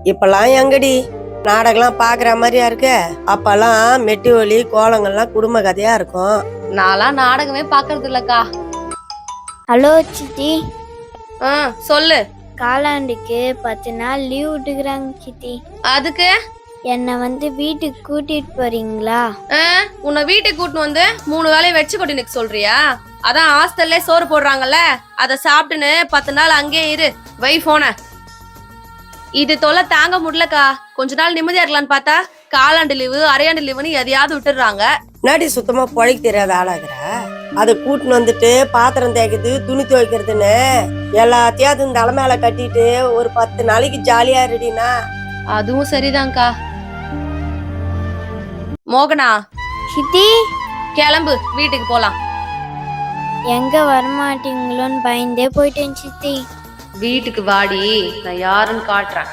இப்பெல்லாம் எங்கடி நாடகம்லாம் பாக்குற மாதிரியா இருக்கு. அப்பெல்லாம் மெட்டி ஒலி கோலங்கள்லாம் குடும்ப கதையா இருக்கும். நான்லாம் நாடகமே பாக்குறது இல்லக்கா. ஹலோ சித்தி, சொல்லு. காலாண்டுக்கு 10 நாள் லீவ் விட்டுக்கிறாங்க சித்தி. அதுக்கு என்னை வீட்டுக்கு கூட்டிட்டு போறீங்களா? உன்னை வீட்டுக்கு கூட்டின்னு வந்து 3 வேலையை வச்சு கொட்டினுக்கு சொல்றியா? அதான் ஹாஸ்டல்ல சோறு போடுறாங்கல்ல, அதை சாப்பிட்டுன்னு 10 நாள் அங்கே இரு. வை போன. இது தொல்லை தாங்க முடியலக்கா. கொஞ்ச நாள் நிம்மதியா இருக்கலான்னு பார்த்தா காலாண்டு லீவு அரையாண்டு லீவுன்னு எதையாவது விட்டுடுறாங்க. நாடி சுத்தமா பொழைக்க தெரியாத ஆளாகிற. அதை கூட்டின்னு வந்துட்டு பாத்திரம் தேய்க்கிறது துணி துவைக்கிறதுன்னு எல்லாத்தையும் அது தலை மேல கட்டிட்டு ஒரு 10 நாளைக்கு ஜாலியா இருடினா. அதுவும் சரிதான்க்கா. மோகனா சித்தி, கிளம்பு, வீட்டுக்கு போலாம். எங்க வரமாட்டீங்களோன்னு பயந்தே போயிட்டேன் சித்தி. வீட்டுக்கு வாடி, நான் யாருன்னு காட்டுறேன்.